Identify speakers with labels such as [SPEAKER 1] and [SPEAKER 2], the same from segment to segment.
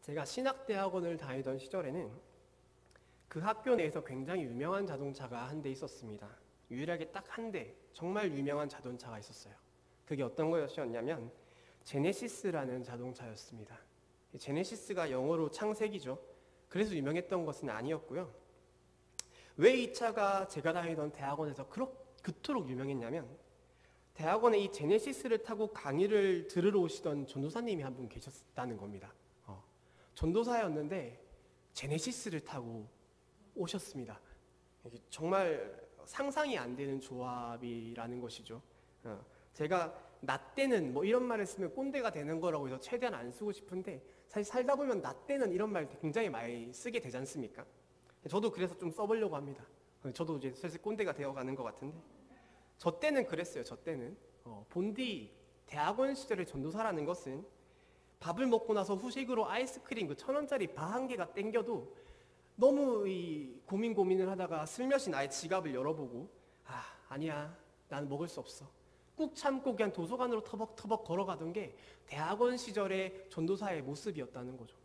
[SPEAKER 1] 제가 신학대학원을 다니던 시절에는 그 학교 내에서 굉장히 유명한 자동차가 한 대 있었습니다. 유일하게 딱 한 대 정말 유명한 자동차가 있었어요. 그게 어떤 것이었냐면 제네시스라는 자동차였습니다. 제네시스가 영어로 창세기죠. 그래서 유명했던 것은 아니었고요. 왜 이 차가 제가 다니던 대학원에서 그토록 유명했냐면 대학원에 이 제네시스를 타고 강의를 들으러 오시던 전도사님이 한 분 계셨다는 겁니다. 전도사였는데 제네시스를 타고 오셨습니다. 정말 상상이 안 되는 조합이라는 것이죠. 제가 나 때는 뭐 이런 말을 쓰면 꼰대가 되는 거라고 해서 최대한 안 쓰고 싶은데 사실 살다 보면 나 때는 이런 말 굉장히 많이 쓰게 되지 않습니까? 저도 그래서 좀 써보려고 합니다. 저도 이제 슬슬 꼰대가 되어가는 것 같은데 저 때는 그랬어요. 저 때는 본디 대학원 시절에 전도사라는 것은 밥을 먹고 나서 후식으로 아이스크림 그 1,000원짜리 바 한 개가 땡겨도 너무 고민을 하다가 슬며시 나의 지갑을 열어보고 아니야 나는 먹을 수 없어 꾹 참고 그냥 도서관으로 터벅터벅 걸어가던 게 대학원 시절의 전도사의 모습이었다는 거죠.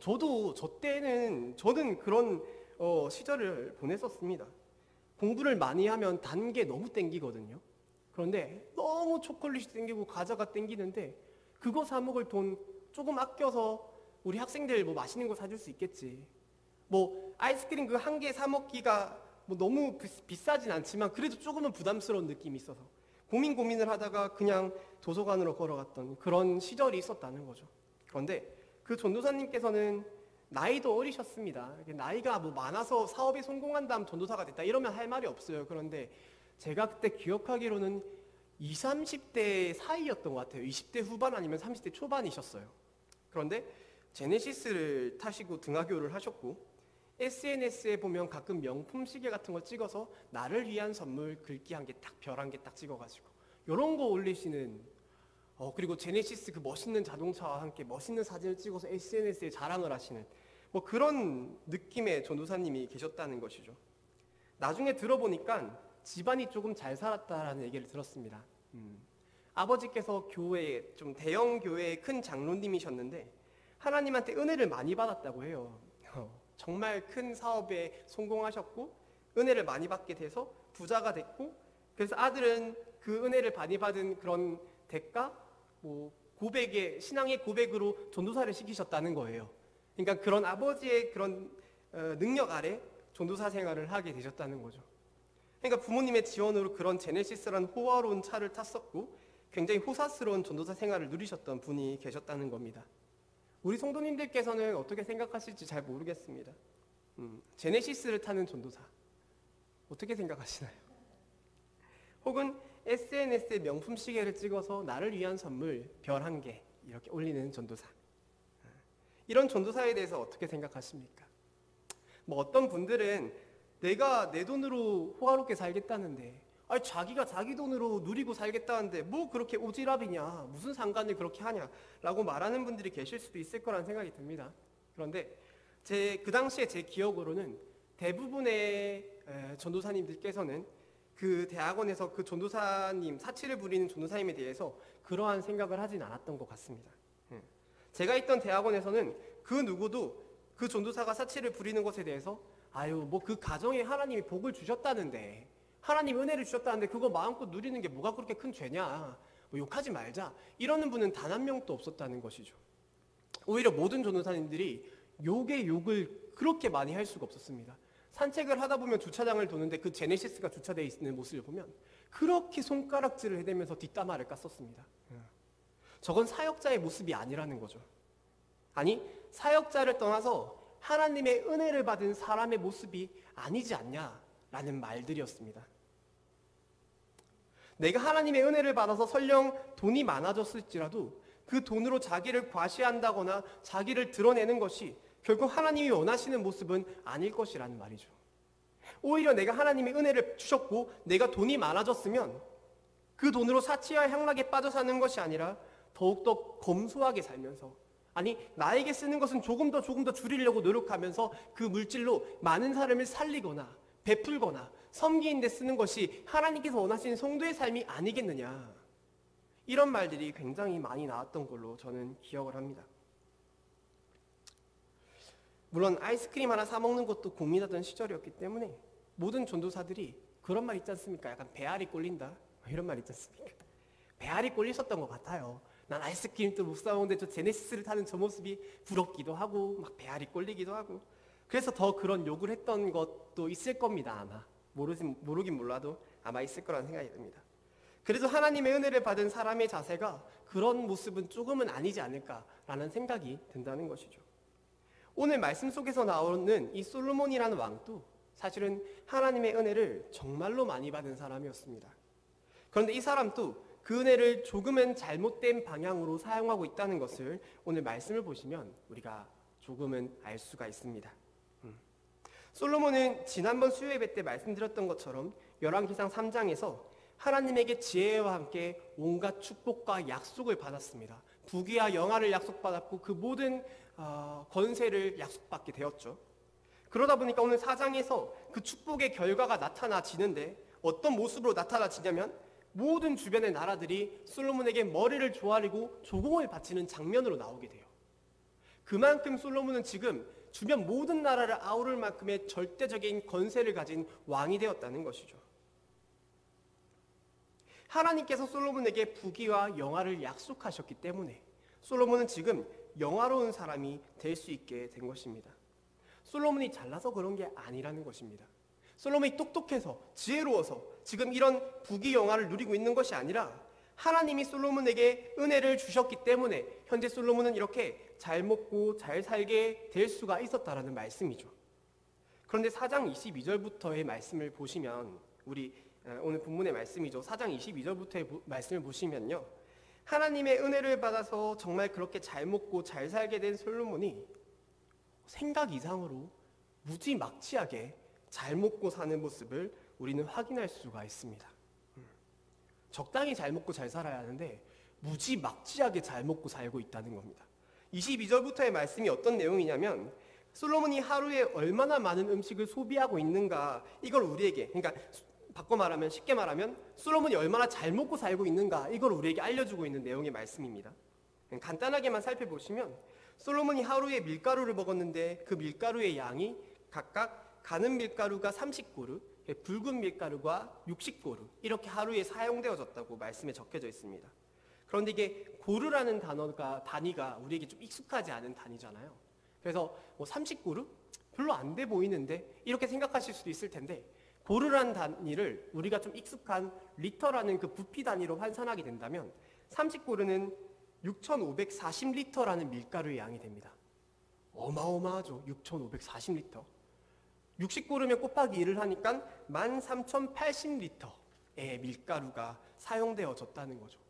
[SPEAKER 1] 저도 저는 그런 시절을 보냈었습니다. 공부를 많이 하면 단 게 너무 땡기거든요. 그런데 너무 초콜릿이 땡기고 과자가 땡기는데 그거 사 먹을 돈 조금 아껴서 우리 학생들 뭐 맛있는 거 사줄 수 있겠지. 뭐 아이스크림 그 한 개 사 먹기가 뭐 너무 비싸진 않지만 그래도 조금은 부담스러운 느낌이 있어서 고민을 하다가 그냥 도서관으로 걸어갔던 그런 시절이 있었다는 거죠. 그런데 그 전도사님께서는 나이도 어리셨습니다. 나이가 뭐 많아서 사업에 성공한 다음 전도사가 됐다 이러면 할 말이 없어요. 그런데 제가 그때 기억하기로는 20, 30대 사이였던 것 같아요. 20대 후반 아니면 30대 초반이셨어요. 그런데 제네시스를 타시고 등하교를 하셨고 SNS에 보면 가끔 명품 시계 같은 거 찍어서 나를 위한 선물 글귀 한 개 딱 별 한 개 딱 찍어가지고 이런 거 올리시는 그리고 제네시스 그 멋있는 자동차와 함께 멋있는 사진을 찍어서 SNS에 자랑을 하시는 뭐 그런 느낌의 전도사님이 계셨다는 것이죠. 나중에 들어보니까 집안이 조금 잘 살았다라는 얘기를 들었습니다. 아버지께서 교회 좀 대형 교회의 큰 장로님이셨는데 하나님한테 은혜를 많이 받았다고 해요. 정말 큰 사업에 성공하셨고 은혜를 많이 받게 돼서 부자가 됐고 그래서 아들은 그 은혜를 많이 받은 그런 대가 뭐 고백의 신앙의 고백으로 전도사를 시키셨다는 거예요. 그러니까 그런 아버지의 그런 능력 아래 전도사 생활을 하게 되셨다는 거죠. 그러니까 부모님의 지원으로 그런 제네시스라는 호화로운 차를 탔었고 굉장히 호사스러운 전도사 생활을 누리셨던 분이 계셨다는 겁니다. 우리 성도님들께서는 어떻게 생각하실지 잘 모르겠습니다. 제네시스를 타는 전도사 어떻게 생각하시나요? 혹은 SNS에 명품 시계를 찍어서 나를 위한 선물 별 한 개 이렇게 올리는 전도사 이런 전도사에 대해서 어떻게 생각하십니까? 뭐 어떤 분들은 내가 내 돈으로 호화롭게 살겠다는데 자기가 자기 돈으로 누리고 살겠다는데 뭐 그렇게 오지랖이냐 무슨 상관을 그렇게 하냐 라고 말하는 분들이 계실 수도 있을 거라는 생각이 듭니다. 그런데 그 당시에 제 기억으로는 대부분의 전도사님들께서는 그 대학원에서 그 전도사님 사치를 부리는 전도사님에 대해서 그러한 생각을 하진 않았던 것 같습니다. 제가 있던 대학원에서는 그 누구도 그 전도사가 사치를 부리는 것에 대해서 뭐 그 가정에 하나님이 복을 주셨다는데 하나님 은혜를 주셨다는데 그거 마음껏 누리는 게 뭐가 그렇게 큰 죄냐 뭐 욕하지 말자 이러는 분은 단 한 명도 없었다는 것이죠. 오히려 모든 전도사님들이 욕에 욕을 그렇게 많이 할 수가 없었습니다. 산책을 하다 보면 주차장을 도는데 그 제네시스가 주차되어 있는 모습을 보면 그렇게 손가락질을 해대면서 뒷담화를 깠었습니다. 저건 사역자의 모습이 아니라는 거죠. 아니 사역자를 떠나서 하나님의 은혜를 받은 사람의 모습이 아니지 않냐라는 말들이었습니다. 내가 하나님의 은혜를 받아서 설령 돈이 많아졌을지라도 그 돈으로 자기를 과시한다거나 자기를 드러내는 것이 결국 하나님이 원하시는 모습은 아닐 것이라는 말이죠. 오히려 내가 하나님의 은혜를 주셨고 내가 돈이 많아졌으면 그 돈으로 사치와 향락에 빠져 사는 것이 아니라 더욱더 검소하게 살면서 나에게 쓰는 것은 조금 더 줄이려고 노력하면서 그 물질로 많은 사람을 살리거나 베풀거나 섬기는 데 쓰는 것이 하나님께서 원하시는 성도의 삶이 아니겠느냐 이런 말들이 굉장히 많이 나왔던 걸로 저는 기억을 합니다. 물론 아이스크림 하나 사 먹는 것도 고민하던 시절이었기 때문에 모든 전도사들이 그런 말 있지 않습니까? 약간 배알이 꼴린다 이런 말 있지 않습니까? 배알이 꼴리셨던 것 같아요. 난 아이스크림도 못 사 먹는데 저 제네시스를 타는 저 모습이 부럽기도 하고 막 배알이 꼴리기도 하고 그래서 더 그런 욕을 했던 것도 있을 겁니다. 아마 모르긴 몰라도 아마 있을 거라는 생각이 듭니다. 그래도 하나님의 은혜를 받은 사람의 자세가 그런 모습은 조금은 아니지 않을까라는 생각이 든다는 것이죠. 오늘 말씀 속에서 나오는 이 솔로몬이라는 왕도 사실은 하나님의 은혜를 정말로 많이 받은 사람이었습니다. 그런데 이 사람도 그 은혜를 조금은 잘못된 방향으로 사용하고 있다는 것을 오늘 말씀을 보시면 우리가 조금은 알 수가 있습니다. 솔로몬은 지난번 수요 예배 때 말씀드렸던 것처럼 열왕기상 3장에서 하나님에게 지혜와 함께 온갖 축복과 약속을 받았습니다. 부귀와 영화를 약속받았고 그 모든 권세를 약속받게 되었죠. 그러다 보니까 오늘 4장에서 그 축복의 결과가 나타나지는데 어떤 모습으로 나타나지냐면 모든 주변의 나라들이 솔로몬에게 머리를 조아리고 조공을 바치는 장면으로 나오게 돼요. 그만큼 솔로몬은 지금 주변 모든 나라를 아우를 만큼의 절대적인 권세를 가진 왕이 되었다는 것이죠. 하나님께서 솔로몬에게 부귀와 영화를 약속하셨기 때문에 솔로몬은 지금 영화로운 사람이 될 수 있게 된 것입니다. 솔로몬이 잘나서 그런 게 아니라는 것입니다. 솔로몬이 똑똑해서 지혜로워서 지금 이런 부귀 영화를 누리고 있는 것이 아니라 하나님이 솔로몬에게 은혜를 주셨기 때문에 현재 솔로몬은 이렇게 잘 먹고 잘 살게 될 수가 있었다라는 말씀이죠. 그런데 4장 22절부터의 말씀을 보시면 우리 오늘 본문의 말씀이죠. 4장 22절부터의 말씀을 보시면요. 하나님의 은혜를 받아서 정말 그렇게 잘 먹고 잘 살게 된 솔로몬이 생각 이상으로 무지막지하게 잘 먹고 사는 모습을 우리는 확인할 수가 있습니다. 적당히 잘 먹고 잘 살아야 하는데 무지막지하게 잘 먹고 살고 있다는 겁니다. 22절부터의 말씀이 어떤 내용이냐면 솔로몬이 하루에 얼마나 많은 음식을 소비하고 있는가 이걸 우리에게 그러니까 바꿔 말하면 쉽게 말하면 솔로몬이 얼마나 잘 먹고 살고 있는가 이걸 우리에게 알려주고 있는 내용의 말씀입니다. 간단하게만 살펴보시면 솔로몬이 하루에 밀가루를 먹었는데 그 밀가루의 양이 각각 가는 밀가루가 30고루, 붉은 밀가루가 60고루 이렇게 하루에 사용되어졌다고 말씀에 적혀져 있습니다. 그런데 이게 고루라는 단위가 우리에게 좀 익숙하지 않은 단위잖아요. 그래서 30고루? 별로 안 돼 보이는데 이렇게 생각하실 수도 있을 텐데 고루라는 단위를 우리가 좀 익숙한 리터라는 그 부피 단위로 환산하게 된다면 30고루는 6,540리터라는 밀가루의 양이 됩니다. 어마어마하죠. 6,540리터. 60고루면 곱하기 1을 하니까 13,080리터의 밀가루가 사용되어졌다는 거죠.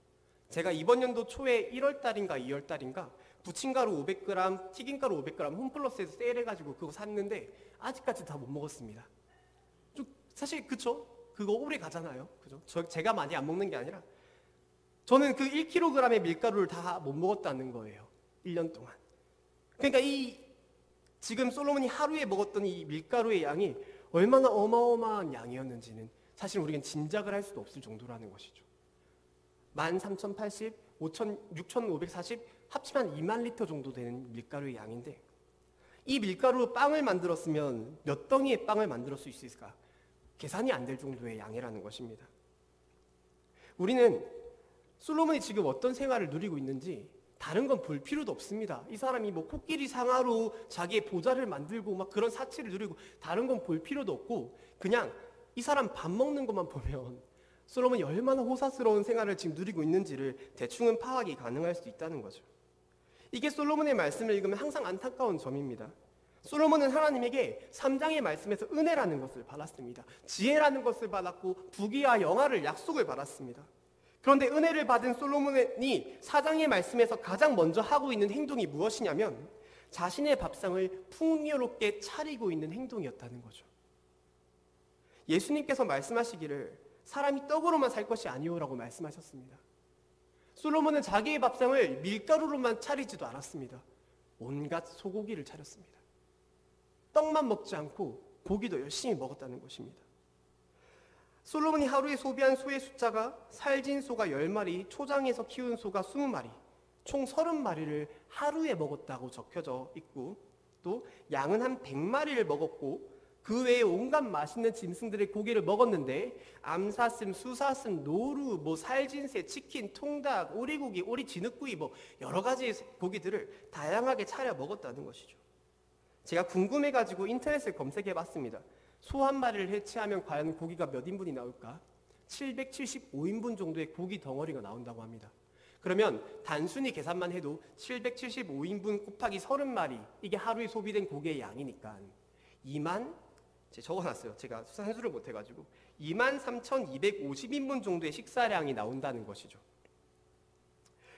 [SPEAKER 1] 제가 이번 연도 초에 1월달인가 2월달인가 부침가루 500g, 튀김가루 500g 홈플러스에서 세일해가지고 그거 샀는데 아직까지 다 못 먹었습니다. 사실 그쵸? 그거 오래 가잖아요. 그죠? 제가 많이 안 먹는 게 아니라 저는 그 1kg의 밀가루를 다 못 먹었다는 거예요. 1년 동안. 그러니까 지금 솔로몬이 하루에 먹었던 이 밀가루의 양이 얼마나 어마어마한 양이었는지는 사실 우리는 짐작을 할 수도 없을 정도라는 것이죠. 13,080, 6,540 합치면 2만 리터 정도 되는 밀가루의 양인데 이 밀가루로 빵을 만들었으면 몇 덩이의 빵을 만들 수 있을까? 계산이 안 될 정도의 양이라는 것입니다. 우리는 솔로몬이 지금 어떤 생활을 누리고 있는지 다른 건 볼 필요도 없습니다. 이 사람이 뭐 코끼리 상하로 자기의 보좌를 만들고 막 그런 사치를 누리고 다른 건 볼 필요도 없고 그냥 이 사람 밥 먹는 것만 보면 솔로몬이 얼마나 호사스러운 생활을 지금 누리고 있는지를 대충은 파악이 가능할 수 있다는 거죠. 이게 솔로몬의 말씀을 읽으면 항상 안타까운 점입니다. 솔로몬은 하나님에게 3장의 말씀에서 은혜라는 것을 받았습니다. 지혜라는 것을 받았고 부귀와 영화를 약속을 받았습니다. 그런데 은혜를 받은 솔로몬이 4장의 말씀에서 가장 먼저 하고 있는 행동이 무엇이냐면 자신의 밥상을 풍요롭게 차리고 있는 행동이었다는 거죠. 예수님께서 말씀하시기를 사람이 떡으로만 살 것이 아니오라고 말씀하셨습니다. 솔로몬은 자기의 밥상을 밀가루로만 차리지도 않았습니다. 온갖 소고기를 차렸습니다. 떡만 먹지 않고 고기도 열심히 먹었다는 것입니다. 솔로몬이 하루에 소비한 소의 숫자가 살진 소가 10마리, 초장에서 키운 소가 20마리, 총 30마리를 하루에 먹었다고 적혀져 있고 또 양은 한 100마리를 먹었고 그 외에 온갖 맛있는 짐승들의 고기를 먹었는데 암사슴, 수사슴, 노루, 살진새, 치킨, 통닭, 오리고기, 오리 진흙구이 여러 가지 고기들을 다양하게 차려 먹었다는 것이죠. 제가 궁금해가지고 인터넷을 검색해봤습니다. 소 한 마리를 해체하면 과연 고기가 몇 인분이 나올까? 775인분 정도의 고기 덩어리가 나온다고 합니다. 그러면 단순히 계산만 해도 775인분 곱하기 30마리, 이게 하루에 소비된 고기의 양이니까 제가 적어놨어요. 제가 산수를 못해가지고 23,250인분 정도의 식사량이 나온다는 것이죠.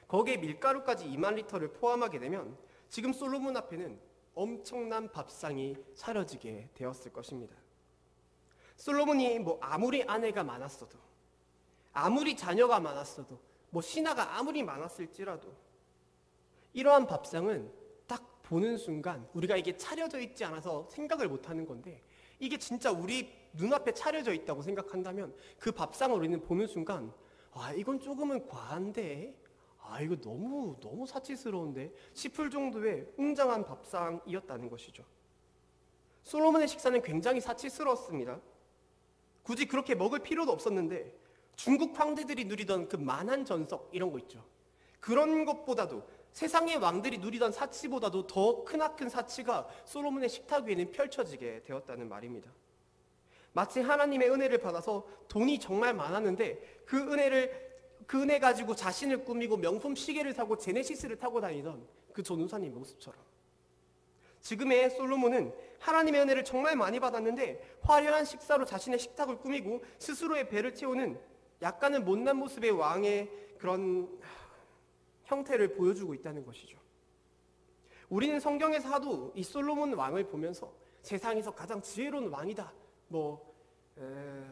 [SPEAKER 1] 거기에 밀가루까지 2만 리터를 포함하게 되면 지금 솔로몬 앞에는 엄청난 밥상이 차려지게 되었을 것입니다. 솔로몬이 아무리 아내가 많았어도, 아무리 자녀가 많았어도, 신하가 아무리 많았을지라도 이러한 밥상은 딱 보는 순간 우리가 이게 차려져 있지 않아서 생각을 못하는 건데, 이게 진짜 우리 눈앞에 차려져 있다고 생각한다면 그 밥상을 우리는 보는 순간 이건 조금은 과한데, 이거 너무 사치스러운데 싶을 정도의 웅장한 밥상이었다는 것이죠. 솔로몬의 식사는 굉장히 사치스러웠습니다. 굳이 그렇게 먹을 필요도 없었는데 중국 황제들이 누리던 그 만한 전석 이런 거 있죠. 그런 것보다도, 세상의 왕들이 누리던 사치보다도 더 크나큰 사치가 솔로몬의 식탁 위에는 펼쳐지게 되었다는 말입니다. 마치 하나님의 은혜를 받아서 돈이 정말 많았는데 그 은혜 가지고 자신을 꾸미고 명품 시계를 사고 제네시스를 타고 다니던 그 전우사님 모습처럼, 지금의 솔로몬은 하나님의 은혜를 정말 많이 받았는데 화려한 식사로 자신의 식탁을 꾸미고 스스로의 배를 채우는 약간은 못난 모습의 왕의 그런 형태를 보여주고 있다는 것이죠. 우리는 성경에서 하도 이 솔로몬 왕을 보면서 세상에서 가장 지혜로운 왕이다,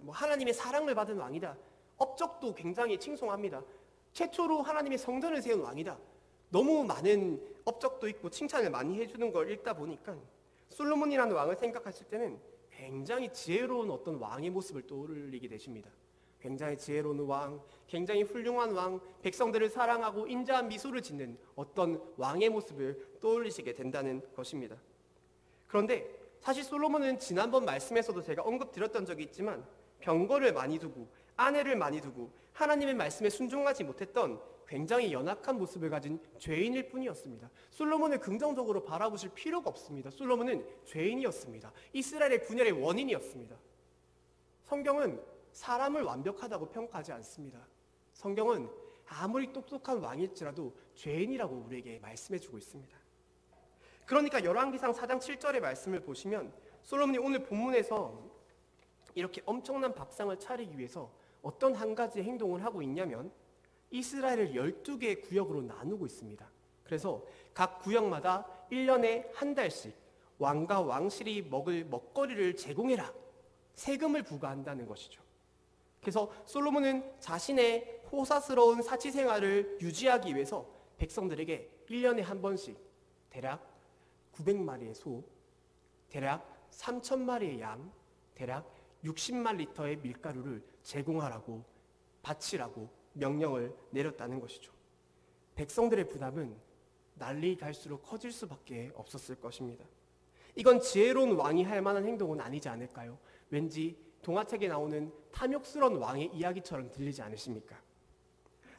[SPEAKER 1] 하나님의 사랑을 받은 왕이다, 업적도 굉장히 칭송합니다. 최초로 하나님의 성전을 세운 왕이다, 너무 많은 업적도 있고 칭찬을 많이 해주는 걸 읽다 보니까 솔로몬이라는 왕을 생각하실 때는 굉장히 지혜로운 어떤 왕의 모습을 떠올리게 되십니다. 굉장히 지혜로운 왕, 굉장히 훌륭한 왕, 백성들을 사랑하고 인자한 미소를 짓는 어떤 왕의 모습을 떠올리시게 된다는 것입니다. 그런데 사실 솔로몬은 지난번 말씀에서도 제가 언급드렸던 적이 있지만 병거를 많이 두고 아내를 많이 두고 하나님의 말씀에 순종하지 못했던 굉장히 연약한 모습을 가진 죄인일 뿐이었습니다. 솔로몬을 긍정적으로 바라보실 필요가 없습니다. 솔로몬은 죄인이었습니다. 이스라엘의 분열의 원인이었습니다. 성경은 사람을 완벽하다고 평가하지 않습니다. 성경은 아무리 똑똑한 왕일지라도 죄인이라고 우리에게 말씀해주고 있습니다. 그러니까 열왕기상 4장 7절의 말씀을 보시면 솔로몬이 오늘 본문에서 이렇게 엄청난 밥상을 차리기 위해서 어떤 한 가지 행동을 하고 있냐면 이스라엘을 12개의 구역으로 나누고 있습니다. 그래서 각 구역마다 1년에 한 달씩 왕과 왕실이 먹을 먹거리를 제공해라, 세금을 부과한다는 것이죠. 그래서 솔로몬은 자신의 호사스러운 사치 생활을 유지하기 위해서 백성들에게 1년에 한 번씩 대략 900마리의 소, 대략 3,000마리의 양, 대략 60만 리터의 밀가루를 제공하라고, 바치라고 명령을 내렸다는 것이죠. 백성들의 부담은 난리 갈수록 커질 수밖에 없었을 것입니다. 이건 지혜로운 왕이 할 만한 행동은 아니지 않을까요? 왠지 동화책에 나오는 탐욕스러운 왕의 이야기처럼 들리지 않으십니까?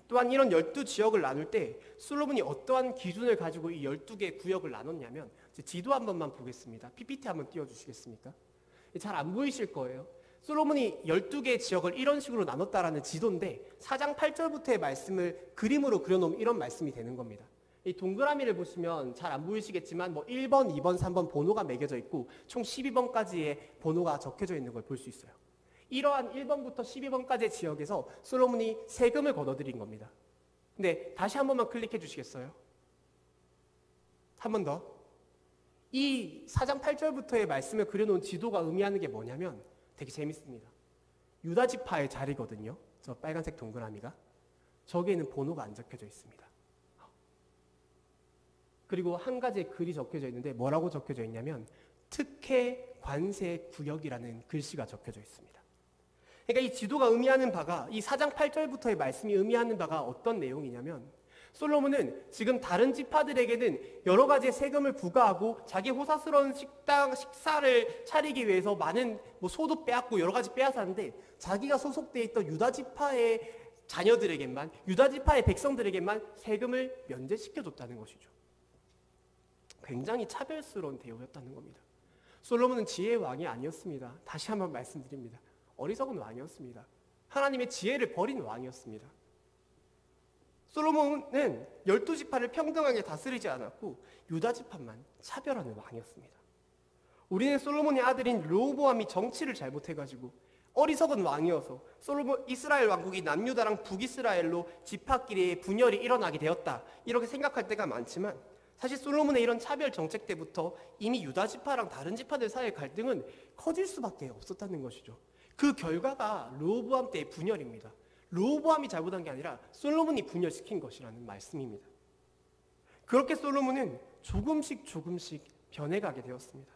[SPEAKER 1] 또한 이런 12지역을 나눌 때 솔로몬이 어떠한 기준을 가지고 이 12개 구역을 나눴냐면, 지도 한 번만 보겠습니다. PPT 한번 띄워주시겠습니까? 잘 안 보이실 거예요. 솔로몬이 12개의 지역을 이런 식으로 나눴다라는 지도인데 4장 8절부터의 말씀을 그림으로 그려놓으면 이런 말씀이 되는 겁니다. 이 동그라미를 보시면 잘 안 보이시겠지만 1번, 2번, 3번 번호가 매겨져 있고 총 12번까지의 번호가 적혀져 있는 걸 볼 수 있어요. 이러한 1번부터 12번까지의 지역에서 솔로몬이 세금을 걷어들인 겁니다. 근데 다시 한 번만 클릭해 주시겠어요? 한 번 더. 이 4장 8절부터의 말씀을 그려놓은 지도가 의미하는 게 뭐냐면 되게 재밌습니다. 유다 지파의 자리거든요. 저 빨간색 동그라미가. 저기에는 번호가 안 적혀져 있습니다. 그리고 한 가지의 글이 적혀져 있는데 뭐라고 적혀져 있냐면 특혜 관세 구역이라는 글씨가 적혀져 있습니다. 그러니까 이 지도가 의미하는 바가, 이 4장 8절부터의 말씀이 의미하는 바가 어떤 내용이냐면 솔로몬은 지금 다른 지파들에게는 여러 가지의 세금을 부과하고 자기 호사스러운 식사를 차리기 위해서 많은 소도 빼앗고 여러 가지 빼앗았는데, 자기가 소속되어 있던 유다 지파의 자녀들에게만, 유다 지파의 백성들에게만 세금을 면제시켜줬다는 것이죠. 굉장히 차별스러운 대우였다는 겁니다. 솔로몬은 지혜의 왕이 아니었습니다. 다시 한번 말씀드립니다. 어리석은 왕이었습니다. 하나님의 지혜를 버린 왕이었습니다. 솔로몬은 12지파를 평등하게 다스리지 않았고 유다 지파만 차별하는 왕이었습니다. 우리는 솔로몬의 아들인 르호보암이 정치를 잘못해가지고 어리석은 왕이어서 이스라엘 왕국이 남유다랑 북이스라엘로 지파끼리의 분열이 일어나게 되었다, 이렇게 생각할 때가 많지만, 사실 솔로몬의 이런 차별 정책 때부터 이미 유다 지파랑 다른 지파들 사이의 갈등은 커질 수밖에 없었다는 것이죠. 그 결과가 르호보암 때의 분열입니다. 르호보암이 잘못한 게 아니라 솔로몬이 분열시킨 것이라는 말씀입니다. 그렇게 솔로몬은 조금씩 변해가게 되었습니다.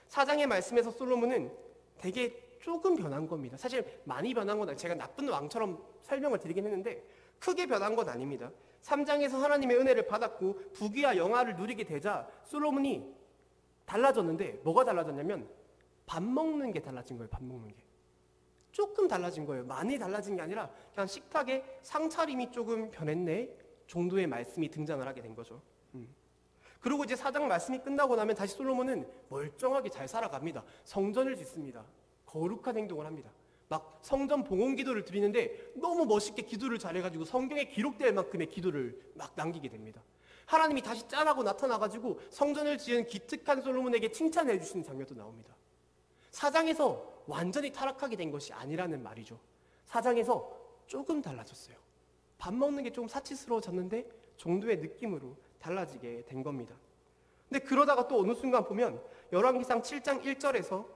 [SPEAKER 1] 4장의 말씀에서 솔로몬은 되게 조금 변한 겁니다. 사실 많이 변한 건 아니에요. 제가 나쁜 왕처럼 설명을 드리긴 했는데 크게 변한 건 아닙니다. 3장에서 하나님의 은혜를 받았고 부귀와 영화를 누리게 되자 솔로몬이 달라졌는데, 뭐가 달라졌냐면 밥 먹는 게 달라진 거예요. 밥 먹는 게 조금 달라진 거예요. 많이 달라진 게 아니라 그냥 식탁에 상차림이 조금 변했네 정도의 말씀이 등장을 하게 된 거죠. 그리고 이제 4장 말씀이 끝나고 나면 다시 솔로몬은 멀쩡하게 잘 살아갑니다. 성전을 짓습니다. 거룩한 행동을 합니다. 막 성전 봉헌 기도를 드리는데 너무 멋있게 기도를 잘해가지고 성경에 기록될 만큼의 기도를 막 남기게 됩니다. 하나님이 다시 짠하고 나타나가지고 성전을 지은 기특한 솔로몬에게 칭찬해 주시는 장면도 나옵니다. 4장에서 완전히 타락하게 된 것이 아니라는 말이죠. 4장에서 조금 달라졌어요. 밥 먹는 게 좀 사치스러워졌는데 정도의 느낌으로 달라지게 된 겁니다. 근데 그러다가 또 어느 순간 보면 열왕기상 7장 1절에서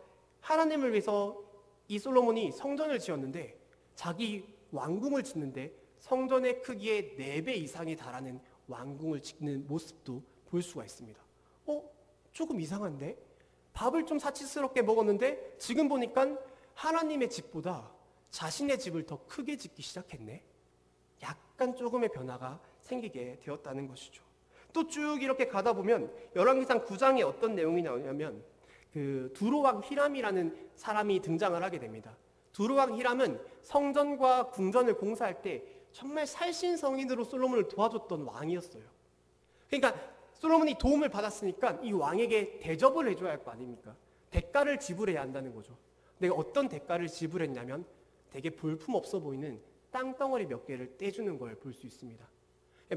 [SPEAKER 1] 하나님을 위해서 이 솔로몬이 성전을 지었는데, 자기 왕궁을 짓는데 성전의 크기의 4배 이상에 달하는 왕궁을 짓는 모습도 볼 수가 있습니다. 조금 이상한데? 밥을 좀 사치스럽게 먹었는데 지금 보니까 하나님의 집보다 자신의 집을 더 크게 짓기 시작했네? 약간 조금의 변화가 생기게 되었다는 것이죠. 또 쭉 이렇게 가다 보면 열왕기상 9장에 어떤 내용이 나오냐면 두로왕 히람이라는 사람이 등장을 하게 됩니다. 두로왕 히람은 성전과 궁전을 공사할 때 정말 살신성인으로 솔로몬을 도와줬던 왕이었어요. 그러니까 솔로몬이 도움을 받았으니까 이 왕에게 대접을 해줘야 할 거 아닙니까? 대가를 지불해야 한다는 거죠. 내가 어떤 대가를 지불했냐면 되게 볼품없어 보이는 땅덩어리 몇 개를 떼주는 걸 볼 수 있습니다.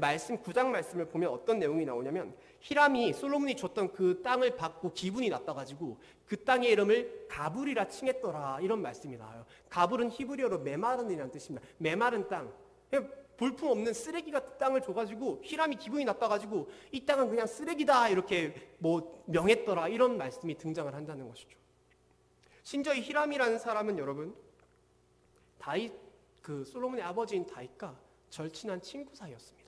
[SPEAKER 1] 말씀 9장 말씀을 보면 어떤 내용이 나오냐면, 히람이 솔로몬이 줬던 그 땅을 받고 기분이 나빠가지고 그 땅의 이름을 가불이라 칭했더라, 이런 말씀이 나와요. 가불은 히브리어로 메마른이라는 뜻입니다. 메마른 땅, 볼품 없는 쓰레기 같은 땅을 줘가지고 히람이 기분이 나빠가지고 이 땅은 그냥 쓰레기다 이렇게 명했더라, 이런 말씀이 등장을 한다는 것이죠. 심지어 이 히람이라는 사람은 여러분 솔로몬의 아버지인 다윗과 절친한 친구 사이였습니다.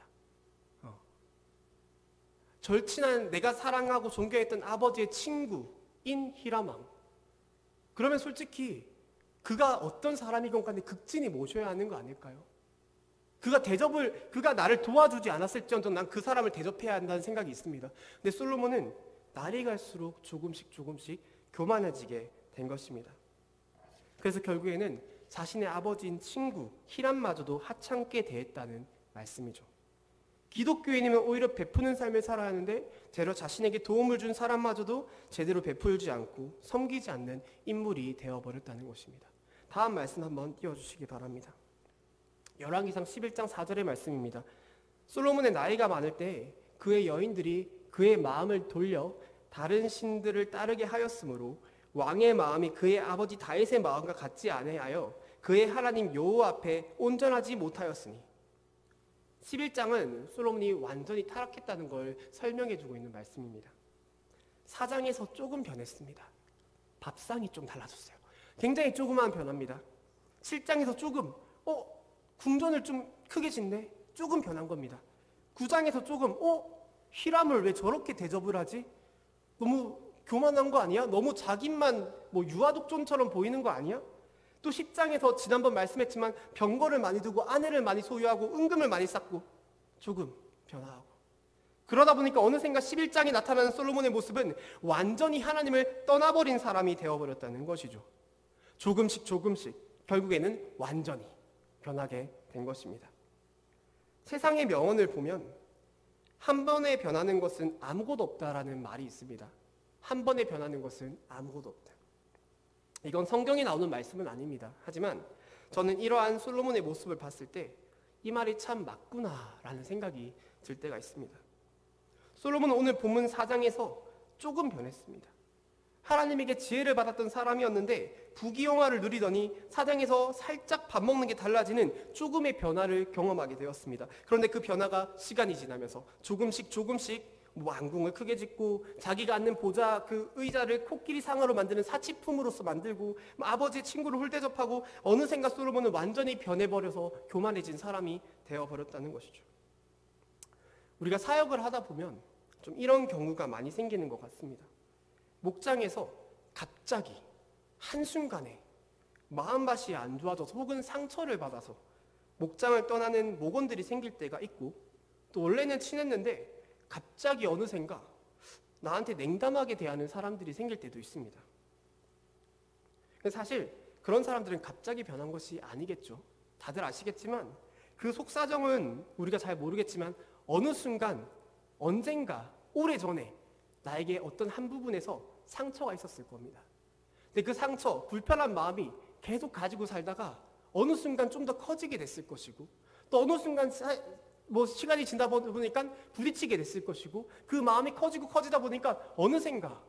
[SPEAKER 1] 절친한, 내가 사랑하고 존경했던 아버지의 친구인 히람 왕. 그러면 솔직히 그가 어떤 사람이건 간에 극진히 모셔야 하는 거 아닐까요? 그가 나를 도와주지 않았을지언정 난 그 사람을 대접해야 한다는 생각이 있습니다. 근데 솔로몬은 날이 갈수록 조금씩 교만해지게 된 것입니다. 그래서 결국에는 자신의 아버지인 친구 히람마저도 하찮게 대했다는 말씀이죠. 기독교인이면 오히려 베푸는 삶을 살아야 하는데 제로 자신에게 도움을 준 사람마저도 제대로 베풀지 않고 섬기지 않는 인물이 되어버렸다는 것입니다. 다음 말씀 한번 띄워주시기 바랍니다. 열왕기상 11장 4절의 말씀입니다. 솔로몬의 나이가 많을 때 그의 여인들이 그의 마음을 돌려 다른 신들을 따르게 하였으므로 왕의 마음이 그의 아버지 다윗의 마음과 같지 아니하여 그의 하나님 여호와 앞에 온전하지 못하였으니. 11장은 솔로몬이 완전히 타락했다는 걸 설명해주고 있는 말씀입니다. 4장에서 조금 변했습니다. 밥상이 좀 달라졌어요. 굉장히 조그마한 변화입니다. 7장에서 조금 궁전을 좀 크게 짓네? 조금 변한 겁니다. 9장에서 조금 히람을 왜 저렇게 대접을 하지? 너무 교만한 거 아니야? 너무 자기만 유아독존처럼 보이는 거 아니야? 또 10장에서 지난번 말씀했지만 병거를 많이 두고 아내를 많이 소유하고 은금을 많이 쌓고 조금 변화하고, 그러다 보니까 어느샌가 11장에 나타나는 솔로몬의 모습은 완전히 하나님을 떠나버린 사람이 되어버렸다는 것이죠. 조금씩 결국에는 완전히 변하게 된 것입니다. 세상의 명언을 보면 한 번에 변하는 것은 아무것도 없다라는 말이 있습니다. 한 번에 변하는 것은 아무것도 없다. 이건 성경에 나오는 말씀은 아닙니다. 하지만 저는 이러한 솔로몬의 모습을 봤을 때 이 말이 참 맞구나라는 생각이 들 때가 있습니다. 솔로몬은 오늘 본문 4장에서 조금 변했습니다. 하나님에게 지혜를 받았던 사람이었는데 부귀영화를 누리더니 4장에서 살짝 밥 먹는 게 달라지는 조금의 변화를 경험하게 되었습니다. 그런데 그 변화가 시간이 지나면서 조금씩 왕궁을 크게 짓고, 자기가 앉는 보좌 그 의자를 코끼리 상어로 만드는 사치품으로서 만들고, 아버지의 친구를 홀대접하고, 어느샌가 솔로몬은 완전히 변해버려서 교만해진 사람이 되어버렸다는 것이죠. 우리가 사역을 하다 보면 좀 이런 경우가 많이 생기는 것 같습니다. 목장에서 갑자기 한순간에 마음밭이 안 좋아져서 혹은 상처를 받아서 목장을 떠나는 목원들이 생길 때가 있고, 또 원래는 친했는데 갑자기 어느샌가 나한테 냉담하게 대하는 사람들이 생길 때도 있습니다. 사실 그런 사람들은 갑자기 변한 것이 아니겠죠. 다들 아시겠지만 그 속사정은 우리가 잘 모르겠지만 어느 순간 언젠가 오래전에 나에게 어떤 한 부분에서 상처가 있었을 겁니다. 근데 그 상처, 불편한 마음이 계속 가지고 살다가 어느 순간 좀 더 커지게 됐을 것이고, 또 어느 순간 시간이 지나다 보니까 부딪히게 됐을 것이고, 그 마음이 커지다 보니까 어느샌가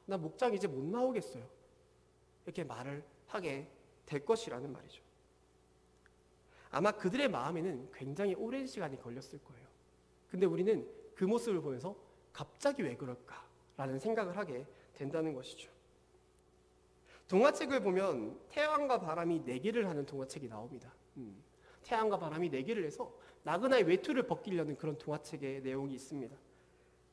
[SPEAKER 1] 나 목장 이제 못 나오겠어요, 이렇게 말을 하게 될 것이라는 말이죠. 아마 그들의 마음에는 굉장히 오랜 시간이 걸렸을 거예요. 근데 우리는 그 모습을 보면서 갑자기 왜 그럴까라는 생각을 하게 된다는 것이죠. 동화책을 보면 태양과 바람이 내기를 하는 동화책이 나옵니다. 태양과 바람이 내기를 해서 나그네의 외투를 벗기려는 그런 동화책의 내용이 있습니다.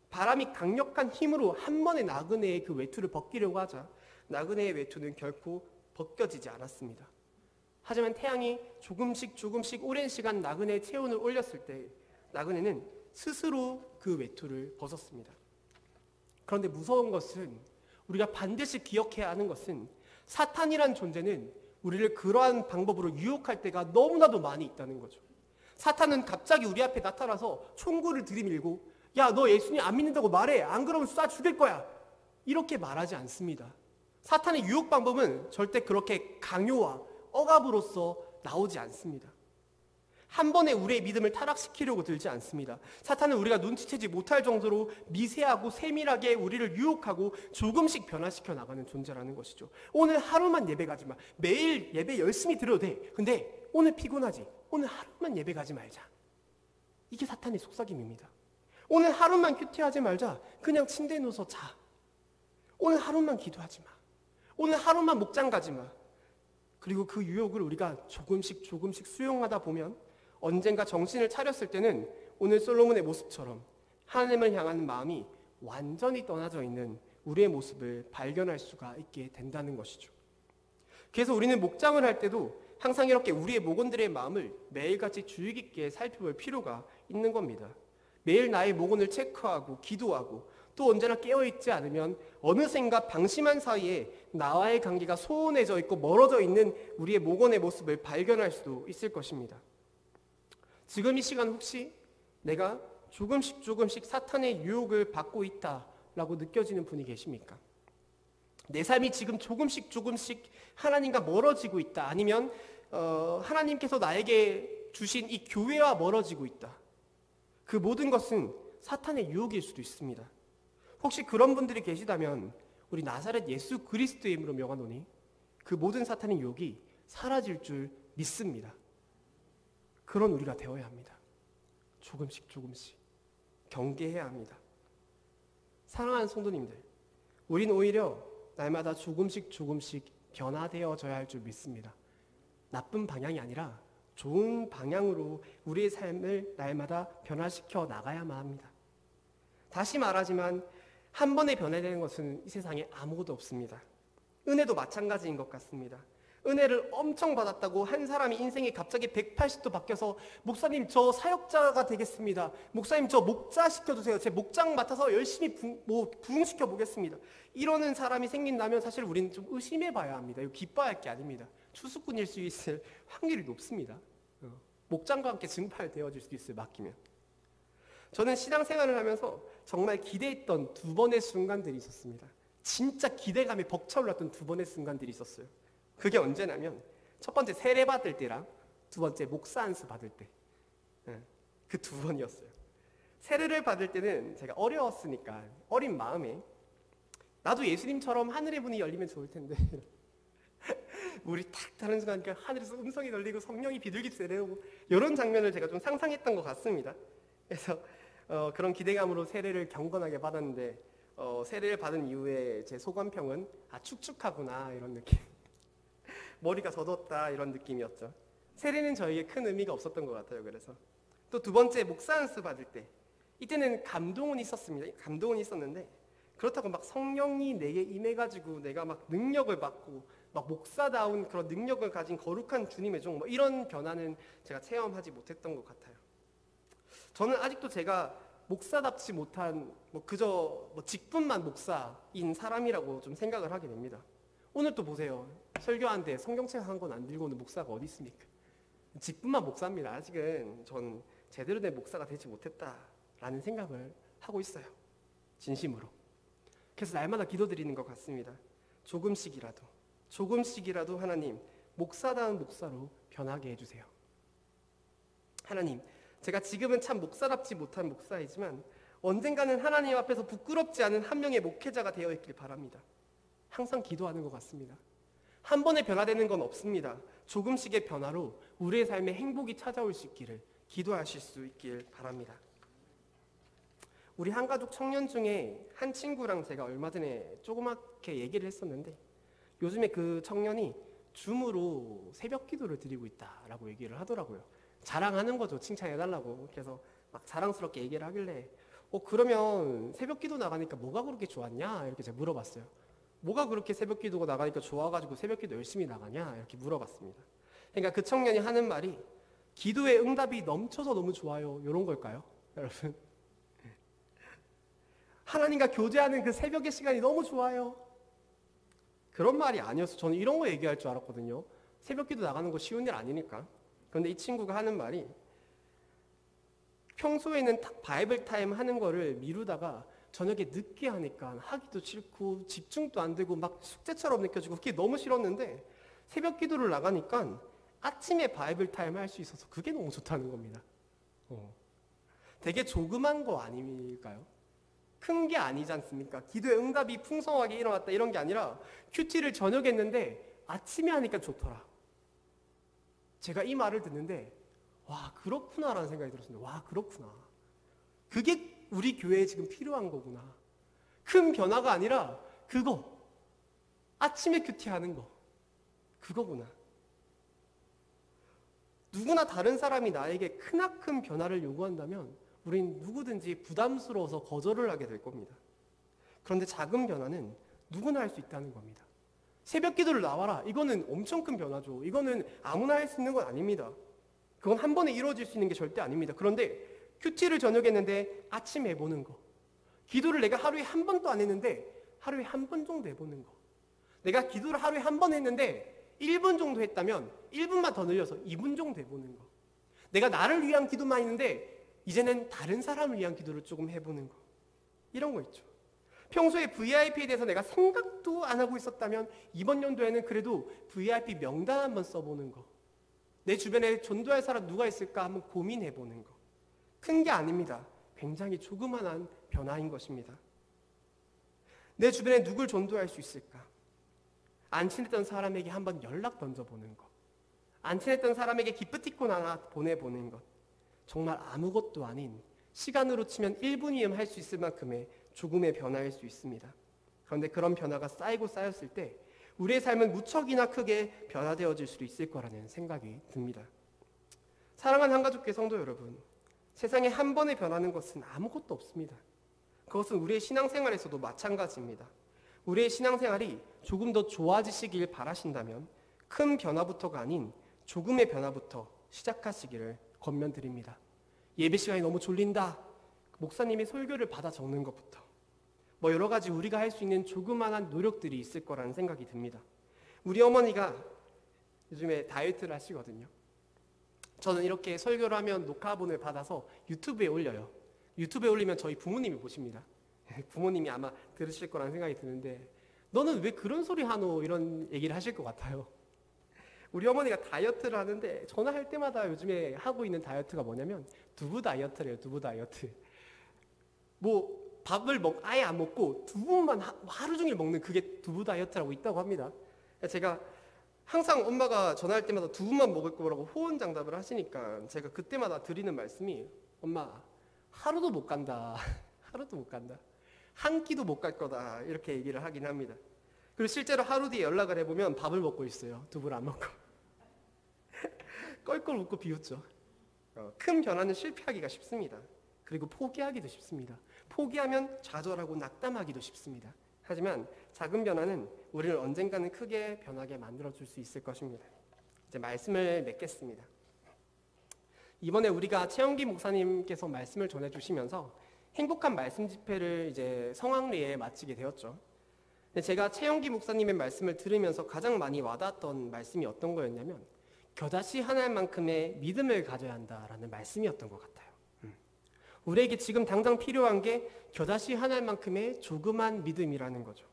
[SPEAKER 1] 바람이 강력한 힘으로 한 번에 나그네의 그 외투를 벗기려고 하자 나그네의 외투는 결코 벗겨지지 않았습니다. 하지만 태양이 조금씩 오랜 시간 나그네의 체온을 올렸을 때 나그네는 스스로 그 외투를 벗었습니다. 그런데 무서운 것은, 우리가 반드시 기억해야 하는 것은, 사탄이란 존재는 우리를 그러한 방법으로 유혹할 때가 너무나도 많이 있다는 거죠. 사탄은 갑자기 우리 앞에 나타나서 총구를 들이밀고, 야, 너 예수님 안 믿는다고 말해, 안 그러면 쏴 죽일 거야, 이렇게 말하지 않습니다. 사탄의 유혹 방법은 절대 그렇게 강요와 억압으로서 나오지 않습니다. 한 번에 우리의 믿음을 타락시키려고 들지 않습니다. 사탄은 우리가 눈치채지 못할 정도로 미세하고 세밀하게 우리를 유혹하고 조금씩 변화시켜 나가는 존재라는 것이죠. 오늘 하루만 예배 가지 마. 매일 예배 열심히 드려도 돼. 근데 오늘 피곤하지. 오늘 하루만 예배 가지 말자. 이게 사탄의 속삭임입니다. 오늘 하루만 큐티하지 말자. 그냥 침대에 누워서 자. 오늘 하루만 기도하지 마. 오늘 하루만 목장 가지 마. 그리고 그 유혹을 우리가 조금씩 수용하다 보면 언젠가 정신을 차렸을 때는 오늘 솔로몬의 모습처럼 하나님을 향하는 마음이 완전히 떠나져 있는 우리의 모습을 발견할 수가 있게 된다는 것이죠. 그래서 우리는 목장을 할 때도 항상 이렇게 우리의 목원들의 마음을 매일같이 주의 깊게 살펴볼 필요가 있는 겁니다. 매일 나의 목원을 체크하고 기도하고, 또 언제나 깨어있지 않으면 어느샌가 방심한 사이에 나와의 관계가 소원해져 있고 멀어져 있는 우리의 목원의 모습을 발견할 수도 있을 것입니다. 지금 이 시간 혹시 내가 조금씩 사탄의 유혹을 받고 있다라고 느껴지는 분이 계십니까? 내 삶이 지금 조금씩 하나님과 멀어지고 있다, 아니면 하나님께서 나에게 주신 이 교회와 멀어지고 있다. 그 모든 것은 사탄의 유혹일 수도 있습니다. 혹시 그런 분들이 계시다면 우리 나사렛 예수 그리스도의 이름으로 명하노니 그 모든 사탄의 유혹이 사라질 줄 믿습니다. 그런 우리가 되어야 합니다. 조금씩 경계해야 합니다. 사랑하는 성도님들, 우린 오히려 날마다 조금씩 변화되어져야 할 줄 믿습니다. 나쁜 방향이 아니라 좋은 방향으로 우리의 삶을 날마다 변화시켜 나가야만 합니다. 다시 말하지만 한 번에 변화되는 것은 이 세상에 아무것도 없습니다. 은혜도 마찬가지인 것 같습니다. 은혜를 엄청 받았다고 한 사람이 인생이 갑자기 180도 바뀌어서 목사님 저 사역자가 되겠습니다. 목사님 저 목자 시켜주세요. 제 목장 맡아서 열심히 부흥시켜 보겠습니다. 이러는 사람이 생긴다면 사실 우리는 좀 의심해 봐야 합니다. 이거 기뻐야 할 게 아닙니다. 추수꾼일 수 있을 확률이 높습니다. 목장과 함께 증발되어질 수 있어요. 맡기면. 저는 신앙생활을 하면서 정말 기대했던 두 번의 순간들이 있었습니다. 진짜 기대감에 벅차올랐던 두 번의 순간들이 있었어요. 그게 언제냐면 첫 번째 세례 받을 때랑 두 번째 목사 안수 받을 때, 그 두 번이었어요. 세례를 받을 때는 제가 어려웠으니까 어린 마음에 나도 예수님처럼 하늘의 문이 열리면 좋을 텐데 물이 탁 타는 순간 하늘에서 음성이 들리고 성령이 비둘기째 내려오고 이런 장면을 제가 좀 상상했던 것 같습니다. 그래서 그런 기대감으로 세례를 경건하게 받았는데 세례를 받은 이후에 제 소감평은 축축하구나 이런 느낌. 머리가 젖었다 이런 느낌이었죠. 세례는 저에게 큰 의미가 없었던 것 같아요. 그래서 또 두 번째 목사 안수 받을 때 이때는 감동은 있었습니다. 감동은 있었는데 그렇다고 막 성령이 내게 임해가지고 내가 막 능력을 받고 막 목사다운 그런 능력을 가진 거룩한 주님의 종 이런 변화는 제가 체험하지 못했던 것 같아요. 저는 아직도 제가 목사답지 못한 그저 직분만 목사인 사람이라고 좀 생각을 하게 됩니다. 오늘 또 보세요. 설교하는데 성경책 한 권 안 들고는 목사가 어디 있습니까? 직분만 목사입니다. 아직은 전 제대로 된 목사가 되지 못했다라는 생각을 하고 있어요. 진심으로. 그래서 날마다 기도드리는 것 같습니다. 조금씩이라도 하나님 목사다운 목사로 변하게 해주세요. 하나님, 제가 지금은 참 목사답지 못한 목사이지만 언젠가는 하나님 앞에서 부끄럽지 않은 한 명의 목회자가 되어 있길 바랍니다. 항상 기도하는 것 같습니다. 한 번에 변화되는 건 없습니다. 조금씩의 변화로 우리의 삶에 행복이 찾아올 수 있기를 기도하실 수 있길 바랍니다. 우리 한가족 청년 중에 한 친구랑 제가 얼마 전에 조그맣게 얘기를 했었는데 요즘에 그 청년이 줌으로 새벽 기도를 드리고 있다라고 얘기를 하더라고요. 자랑하는 거죠. 칭찬해달라고. 그래서 막 자랑스럽게 얘기를 하길래 그러면 새벽 기도 나가니까 뭐가 그렇게 좋았냐? 이렇게 제가 물어봤어요. 뭐가 그렇게 새벽 기도가 나가니까 좋아가지고 새벽 기도 열심히 나가냐? 이렇게 물어봤습니다. 그러니까 그 청년이 하는 말이 기도의 응답이 넘쳐서 너무 좋아요. 이런 걸까요? 여러분. 하나님과 교제하는 그 새벽의 시간이 너무 좋아요. 그런 말이 아니었어. 저는 이런 거 얘기할 줄 알았거든요. 새벽 기도 나가는 거 쉬운 일 아니니까. 그런데 이 친구가 하는 말이 평소에는 바이블 타임 하는 거를 미루다가 저녁에 늦게 하니까 하기도 싫고 집중도 안 되고 막 숙제처럼 느껴지고 그게 너무 싫었는데 새벽 기도를 나가니까 아침에 바이블 타임 할 수 있어서 그게 너무 좋다는 겁니다. 되게 조그만 거 아닐까요? 큰 게 아니지 않습니까? 기도의 응답이 풍성하게 일어났다 이런 게 아니라 큐티를 저녁에 했는데 아침에 하니까 좋더라. 제가 이 말을 듣는데 와 그렇구나라는 생각이 들었습니다. 와 그렇구나. 그게 우리 교회에 지금 필요한 거구나. 큰 변화가 아니라 그거. 아침에 큐티하는 거. 그거구나. 누구나 다른 사람이 나에게 크나큰 변화를 요구한다면 우린 누구든지 부담스러워서 거절을 하게 될 겁니다. 그런데 작은 변화는 누구나 할 수 있다는 겁니다. 새벽 기도를 나와라. 이거는 엄청 큰 변화죠. 이거는 아무나 할 수 있는 건 아닙니다. 그건 한 번에 이루어질 수 있는 게 절대 아닙니다. 그런데 큐티를 저녁에 했는데 아침에 해보는 거. 기도를 내가 하루에 한 번도 안 했는데 하루에 한 번 정도 해보는 거. 내가 기도를 하루에 한 번 했는데 1분 정도 했다면 1분만 더 늘려서 2분 정도 해보는 거. 내가 나를 위한 기도만 했는데 이제는 다른 사람을 위한 기도를 조금 해보는 거. 이런 거 있죠. 평소에 VIP에 대해서 내가 생각도 안 하고 있었다면 이번 연도에는 그래도 VIP 명단 한번 써보는 거. 내 주변에 전도할 사람 누가 있을까 한번 고민해보는 거. 큰 게 아닙니다. 굉장히 조그만한 변화인 것입니다. 내 주변에 누굴 전도할 수 있을까? 안 친했던 사람에게 한번 연락 던져보는 것. 안 친했던 사람에게 기프티콘 하나 보내보는 것. 정말 아무것도 아닌 시간으로 치면 1분이면 할 수 있을 만큼의 조금의 변화일 수 있습니다. 그런데 그런 변화가 쌓이고 쌓였을 때 우리의 삶은 무척이나 크게 변화되어질 수도 있을 거라는 생각이 듭니다. 사랑하는 한가족교회 성도 여러분, 세상에 한 번에 변하는 것은 아무것도 없습니다. 그것은 우리의 신앙생활에서도 마찬가지입니다. 우리의 신앙생활이 조금 더 좋아지시길 바라신다면 큰 변화부터가 아닌 조금의 변화부터 시작하시기를 권면드립니다. 예배 시간이 너무 졸린다. 목사님의 설교를 받아 적는 것부터 뭐 여러 가지 우리가 할 수 있는 조그마한 노력들이 있을 거라는 생각이 듭니다. 우리 어머니가 요즘에 다이어트를 하시거든요. 저는 이렇게 설교를 하면 녹화본을 받아서 유튜브에 올려요. 유튜브에 올리면 저희 부모님이 보십니다. 부모님이 아마 들으실 거라는 생각이 드는데 너는 왜 그런 소리 하노? 이런 얘기를 하실 것 같아요. 우리 어머니가 다이어트를 하는데 전화할 때마다 요즘에 하고 있는 다이어트가 뭐냐면 두부 다이어트래요. 두부 다이어트. 뭐 밥을 아예 안 먹고 두부만 하루 종일 먹는 그게 두부 다이어트라고 있다고 합니다. 제가 항상 엄마가 전화할 때마다 두부만 먹을 거라고 호언장담을 하시니까 제가 그때마다 드리는 말씀이 엄마 하루도 못 간다. 하루도 못 간다. 한 끼도 못 갈 거다. 이렇게 얘기를 하긴 합니다. 그리고 실제로 하루 뒤에 연락을 해보면 밥을 먹고 있어요. 두부를 안 먹고. 껄껄 웃고 비웃죠. 큰 변화는 실패하기가 쉽습니다. 그리고 포기하기도 쉽습니다. 포기하면 좌절하고 낙담하기도 쉽습니다. 하지만 작은 변화는 우리를 언젠가는 크게 변하게 만들어줄 수 있을 것입니다. 이제 말씀을 맺겠습니다. 이번에 우리가 최영기 목사님께서 말씀을 전해주시면서 행복한 말씀 집회를 이제 성황리에 마치게 되었죠. 근데 제가 최영기 목사님의 말씀을 들으면서 가장 많이 와닿았던 말씀이 어떤 거였냐면 겨자씨 하나만큼의 믿음을 가져야 한다라는 말씀이었던 것 같아요. 우리에게 지금 당장 필요한 게 겨자씨 하나만큼의 조그만 믿음이라는 거죠.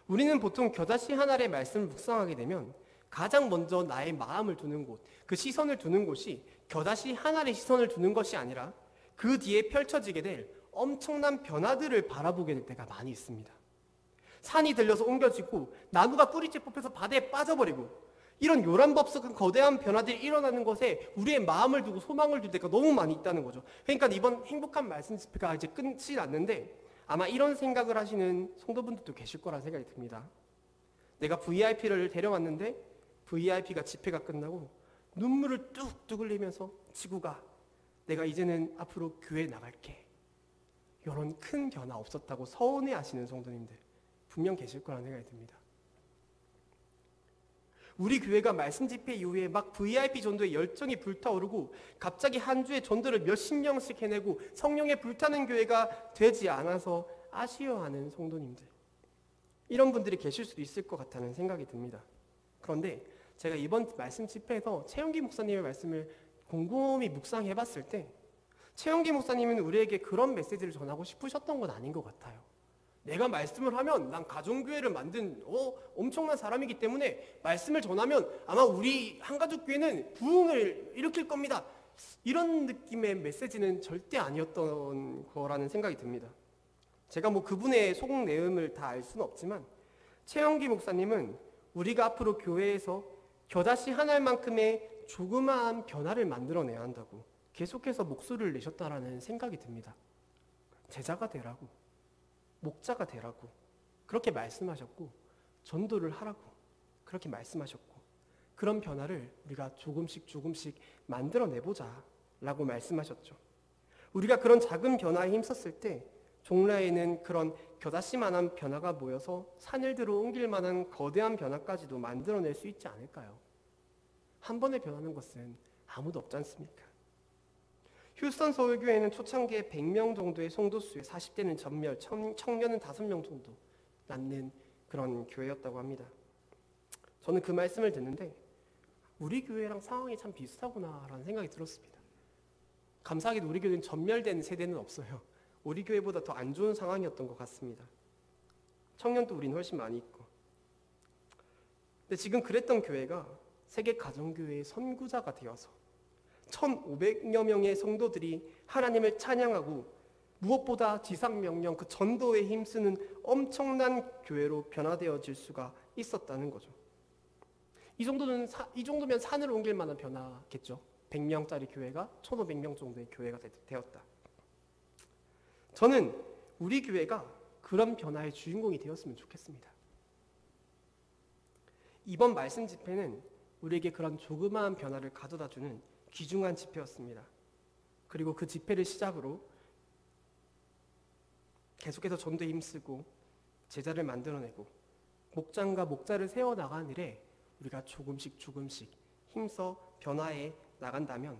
[SPEAKER 1] 우리는 보통 겨자씨 하나의 말씀을 묵상하게 되면 가장 먼저 나의 마음을 두는 곳, 그 시선을 두는 곳이 겨자씨 하나의 시선을 두는 것이 아니라 그 뒤에 펼쳐지게 될 엄청난 변화들을 바라보게 될 때가 많이 있습니다. 산이 들려서 옮겨지고 나무가 뿌리째 뽑혀서 바다에 빠져버리고 이런 요란법석한 거대한 변화들이 일어나는 것에 우리의 마음을 두고 소망을 둘 때가 너무 많이 있다는 거죠. 그러니까 이번 행복한 말씀 집회가 이제 끝이 났는데 아마 이런 생각을 하시는 성도분들도 계실 거라 생각이 듭니다. 내가 VIP를 데려왔는데 VIP가 집회가 끝나고 눈물을 뚝뚝 흘리면서 지구가 내가 이제는 앞으로 교회 나갈게. 이런 큰 변화 없었다고 서운해하시는 성도님들 분명 계실 거라는 생각이 듭니다. 우리 교회가 말씀 집회 이후에 막 VIP 전도에 열정이 불타오르고 갑자기 한 주에 전도를 몇십 명씩 해내고 성령에 불타는 교회가 되지 않아서 아쉬워하는 성도님들 이런 분들이 계실 수도 있을 것 같다는 생각이 듭니다. 그런데 제가 이번 말씀 집회에서 최영기 목사님의 말씀을 곰곰이 묵상해봤을 때 최영기 목사님은 우리에게 그런 메시지를 전하고 싶으셨던 건 아닌 것 같아요. 내가 말씀을 하면 난 가정교회를 만든 엄청난 사람이기 때문에 말씀을 전하면 아마 우리 한가족교회는 부흥을 일으킬 겁니다. 이런 느낌의 메시지는 절대 아니었던 거라는 생각이 듭니다. 제가 뭐 그분의 속 내음을 다 알 수는 없지만 최영기 목사님은 우리가 앞으로 교회에서 겨자씨 한 알만큼의 조그마한 변화를 만들어내야 한다고 계속해서 목소리를 내셨다라는 생각이 듭니다. 제자가 되라고, 목자가 되라고 그렇게 말씀하셨고 전도를 하라고 그렇게 말씀하셨고 그런 변화를 우리가 조금씩 만들어내보자 라고 말씀하셨죠. 우리가 그런 작은 변화에 힘썼을 때 종라에는 그런 겨자씨만한 변화가 모여서 산일대로 옮길 만한 거대한 변화까지도 만들어낼 수 있지 않을까요? 한 번에 변하는 것은 아무도 없지 않습니까? 휴스턴 서울교회는 초창기에 100명 정도의 성도수에 40대는 전멸, 청년은 5명 정도 낳는 그런 교회였다고 합니다. 저는 그 말씀을 듣는데 우리 교회랑 상황이 참 비슷하구나라는 생각이 들었습니다. 감사하게도 우리 교회는 전멸된 세대는 없어요. 우리 교회보다 더 안 좋은 상황이었던 것 같습니다. 청년도 우린 훨씬 많이 있고. 근데 지금 그랬던 교회가 세계 가정교회의 선구자가 되어서 1,500여 명의 성도들이 하나님을 찬양하고 무엇보다 지상명령 그 전도에 힘쓰는 엄청난 교회로 변화되어질 수가 있었다는 거죠. 이 정도면 산을 옮길 만한 변화겠죠. 100명짜리 교회가 1,500명 정도의 교회가 되었다. 저는 우리 교회가 그런 변화의 주인공이 되었으면 좋겠습니다. 이번 말씀 집회는 우리에게 그런 조그마한 변화를 가져다주는 귀중한 집회였습니다. 그리고 그 집회를 시작으로 계속해서 전도에 힘쓰고 제자를 만들어내고 목장과 목자를 세워나가는 일에 우리가 조금씩 힘써 변화해 나간다면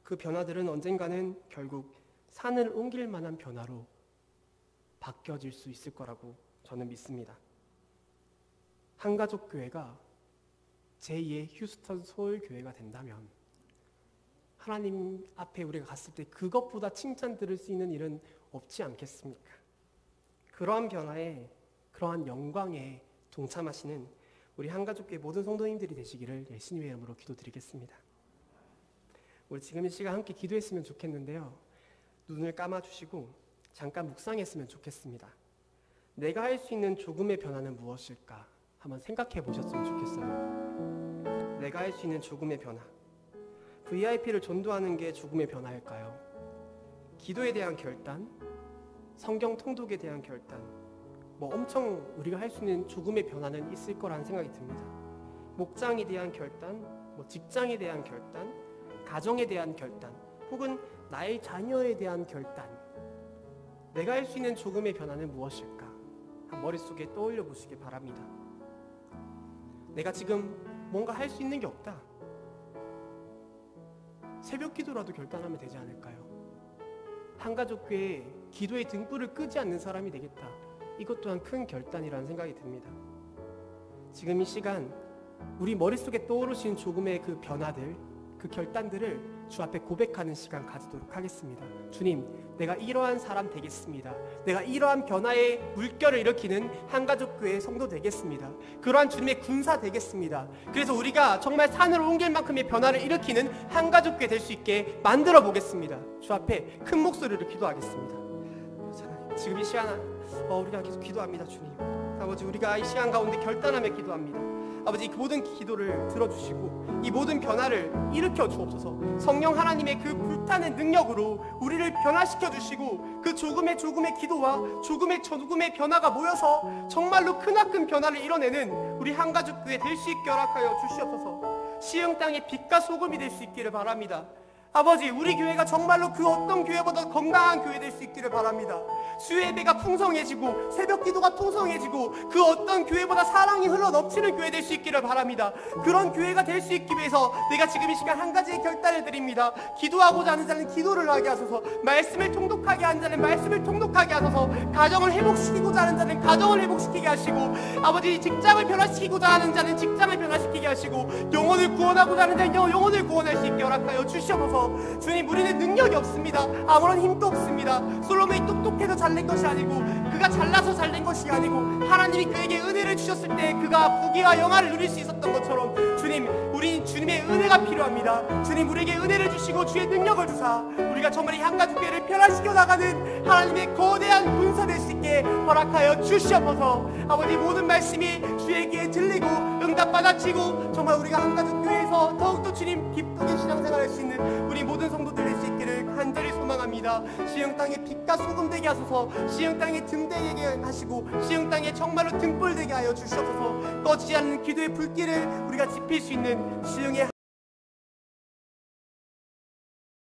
[SPEAKER 1] 그 변화들은 언젠가는 결국 산을 옮길 만한 변화로 바뀌어질 수 있을 거라고 저는 믿습니다. 한가족 교회가 제2의 휴스턴 서울 교회가 된다면 하나님 앞에 우리가 갔을 때 그것보다 칭찬 들을 수 있는 일은 없지 않겠습니까? 그러한 변화에, 그러한 영광에 동참하시는 우리 한가족교회 모든 성도님들이 되시기를 예수님의 이름으로 기도드리겠습니다. 우리 지금 이 시간 함께 기도했으면 좋겠는데요. 눈을 감아주시고 잠깐 묵상했으면 좋겠습니다. 내가 할 수 있는 조금의 변화는 무엇일까? 한번 생각해 보셨으면 좋겠어요. 내가 할 수 있는 조금의 변화. VIP를 전도하는 게 조금의 변화일까요? 기도에 대한 결단, 성경 통독에 대한 결단, 엄청 우리가 할 수 있는 조금의 변화는 있을 거라는 생각이 듭니다. 목장에 대한 결단, 직장에 대한 결단, 가정에 대한 결단, 혹은 나의 자녀에 대한 결단. 내가 할 수 있는 조금의 변화는 무엇일까? 머릿속에 떠올려 보시기 바랍니다. 내가 지금 뭔가 할 수 있는 게 없다. 새벽 기도라도 결단하면 되지 않을까요? 한가족교회 기도의 등불을 끄지 않는 사람이 되겠다. 이것 또한 큰 결단이라는 생각이 듭니다. 지금 이 시간 우리 머릿속에 떠오르신 조금의 그 변화들, 그 결단들을 주 앞에 고백하는 시간 가지도록 하겠습니다. 주님, 내가 이러한 사람 되겠습니다. 내가 이러한 변화의 물결을 일으키는 한가족교회의 성도 되겠습니다. 그러한 주님의 군사 되겠습니다. 그래서 우리가 정말 산을 옮길 만큼의 변화를 일으키는 한가족교회 될 수 있게 만들어 보겠습니다. 주 앞에 큰 목소리로 기도하겠습니다. 지금 이 시간 우리가 계속 기도합니다. 주님, 아버지, 우리가 이 시간 가운데 결단하며 기도합니다. 아버지, 이 모든 기도를 들어주시고 이 모든 변화를 일으켜 주옵소서. 성령 하나님의 그 불타는 능력으로 우리를 변화시켜 주시고 그 조금의 기도와 조금의 변화가 모여서 정말로 크나큰 변화를 이뤄내는 우리 한가족교회 될 수 있게 허락하여 주시옵소서. 시흥 땅의 빛과 소금이 될 수 있기를 바랍니다. 아버지, 우리 교회가 정말로 그 어떤 교회보다 건강한 교회 될 수 있기를 바랍니다. 수예배가 풍성해지고 새벽 기도가 풍성해지고 그 어떤 교회보다 사랑이 흘러 넘치는 교회 될 수 있기를 바랍니다. 그런 교회가 될 수 있기 위해서 내가 지금 이 시간 한 가지의 결단을 드립니다. 기도하고자 하는 자는 기도를 하게 하소서. 말씀을 통독하게 하는 자는 말씀을 통독하게 하소서. 가정을 회복시키고자 하는 자는 가정을 회복시키게 하시고, 아버지, 직장을 변화시키고자 하는 자는 직장을 변화시키게 하시고, 영혼을 구원하고자 하는 자는 영혼을 구원할 수 있게 허락하여 주시옵소서. 주님, 우리는 능력이 없습니다. 아무런 힘도 없습니다. 솔로몬이 똑똑해서 잘낸 것이 아니고, 그가 잘나서 잘낸 것이 아니고, 하나님이 그에게 은혜를 주셨을 때 그가 부귀와 영화를 누릴 수 있었던 것처럼, 주님, 우리 주님의 은혜가 필요합니다. 주님, 우리에게 은혜를 주시고 주의 능력을 주사 우리가 정말 이 한가족교회를 변화시켜 나가는 하나님의 거대한 군사 될 수 있게 허락하여 주시옵소서. 아버지, 모든 말씀이 주의 귀에 들리고 응답받아지고 정말 우리가 한가족교회에서 더욱더 주님 기쁘게 신앙생활할 수 있는 우리 모든 성도들 될 수 있기를 간절히 소망합니다. 시흥 땅에 빛과 소금 되게 하소서. 시흥 땅에 등 되게 하시고 시흥 땅에 정말로 등불 되게 하여 주시옵소서. 꺼지지 않는 기도의 불길을 우리가 지필 수 있는 시흥의